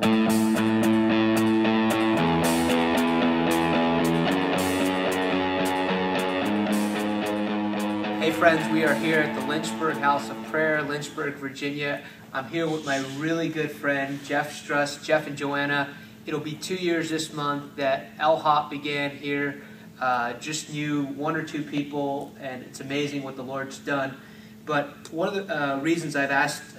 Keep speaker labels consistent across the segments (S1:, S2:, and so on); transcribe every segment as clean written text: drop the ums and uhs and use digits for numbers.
S1: Hey friends, we are here at the Lynchburg House of Prayer, Lynchburg, Virginia. I'm here with my really good friend, Jeff Struss, Jeff and Joanna. It'll be 2 years this month that LHOP began here. Just knew one or two people, and it's amazing what the Lord's done. But one of the reasons I've asked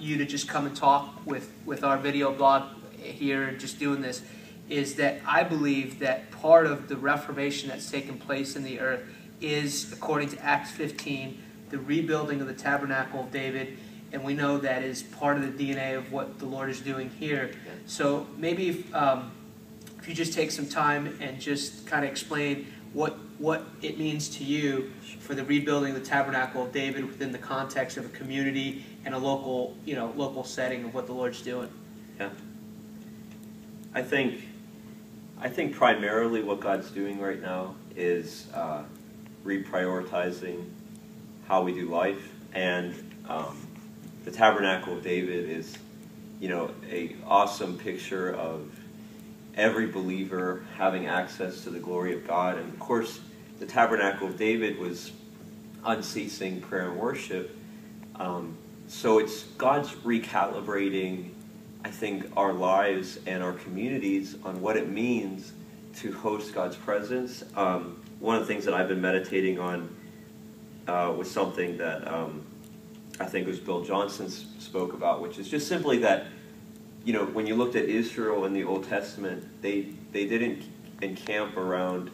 S1: you to just come and talk with our video blog here and just doing this is that I believe that part of the reformation that's taken place in the earth is, according to Acts 15, the rebuilding of the tabernacle of David, and we know that is part of the DNA of what the Lord is doing here. So maybe if you just take some time and just kind of explain what it means to you for the rebuilding of the tabernacle of David within the context of a community and a local, local setting of what the Lord's doing.
S2: Yeah. I think primarily what God's doing right now is reprioritizing how we do life, and the tabernacle of David is, a awesome picture of every believer having access to the glory of God. And of course, the tabernacle of David was unceasing prayer and worship. So it's God's recalibrating, I think, our lives and our communities on what it means to host God's presence. One of the things that I've been meditating on was something that I think it was Bill Johnson spoke about, which is just simply that, when you looked at Israel in the Old Testament, they didn't encamp around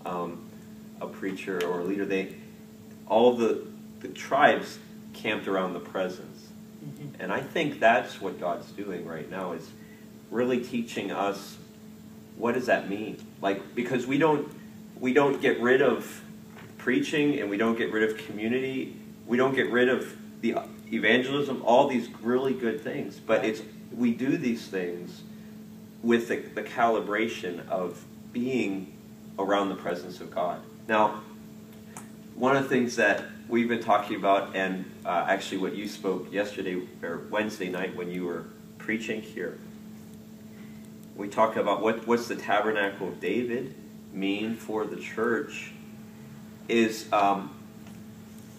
S2: a preacher or a leader. All the tribes camped around the presence. Mm-hmm. And I think that's what God's doing right now, is really teaching us, what does that mean? Because we don't get rid of preaching, and we don't get rid of community, we don't get rid of the evangelism, all these really good things, but we do these things with the calibration of being around the presence of God. Now, one of the things that we've been talking about, and actually what you spoke yesterday or Wednesday night when you were preaching here, we talked about what's the tabernacle of David mean for the church. Is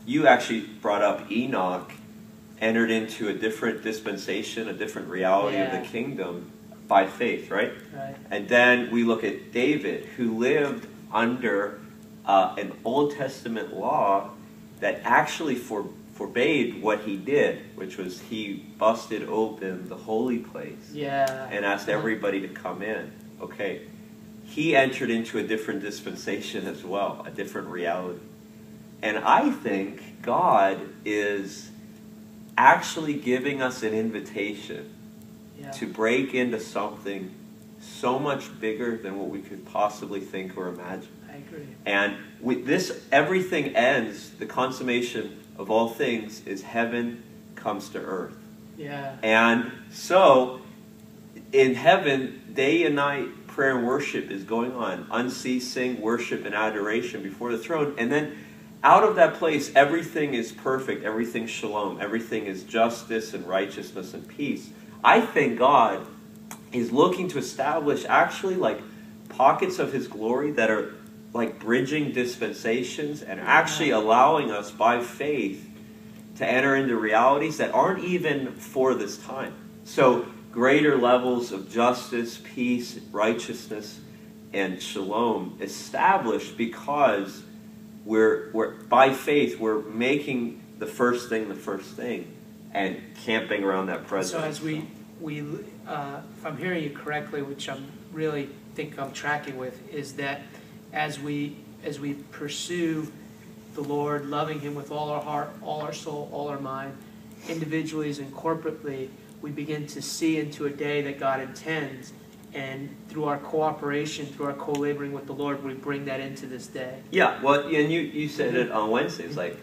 S2: you actually brought up Enoch entered into a different dispensation, a different reality of the kingdom by faith, right? And then we look at David, who lived under an Old Testament law that actually forbade what he did, which was he busted open the holy place and asked everybody to come in. Okay, he entered into a different dispensation as well, a different reality. And I think God is actually giving us an invitation to break into something so much bigger than what we could possibly think or imagine.
S1: I agree.
S2: And with this, everything ends, the consummation of all things is heaven comes to earth.
S1: Yeah.
S2: And so, in heaven, day and night, prayer and worship is going on. Unceasing worship and adoration before the throne. And then out of that place, everything is perfect. Everything's shalom. Everything is justice and righteousness and peace. I think God is looking to establish actually pockets of His glory that are like bridging dispensations and actually allowing us by faith to enter into realities that aren't even for this time. So greater levels of justice, peace, righteousness, and shalom established because we're by faith, we're making the first thing and camping around that presence.
S1: So as we if I'm hearing you correctly, which I'm really think I'm tracking with, is that as we pursue the Lord, loving Him with all our heart, all our soul, all our mind, individually and corporately, we begin to see into a day that God intends. And through our cooperation, through our co-laboring with the Lord, we bring that into this day.
S2: Yeah, well, and you said it on Wednesday. It's like,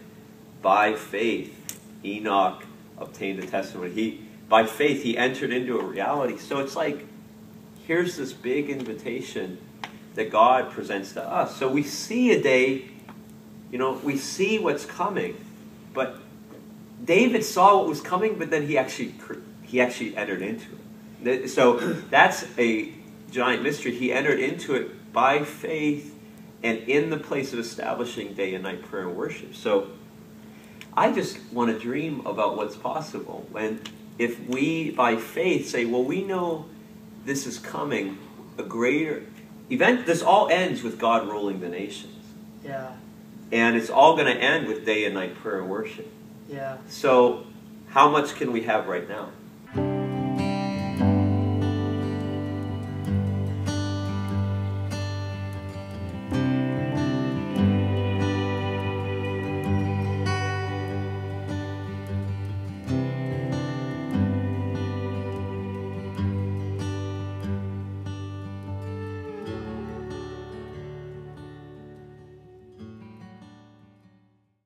S2: by faith, Enoch obtained the testimony. By faith, he entered into a reality. So it's like, here's this big invitation that God presents to us. So we see a day, we see what's coming. But David saw what was coming, but then he actually entered into it. So that's a giant mystery. He entered into it by faith and in the place of establishing day and night prayer and worship. So I just want to dream about what's possible. And if we, by faith, say, well, we know this is coming, a greater event. This all ends with God ruling the nations.
S1: Yeah.
S2: And it's all going to end with day and night prayer and worship.
S1: Yeah.
S2: So how much can we have right now?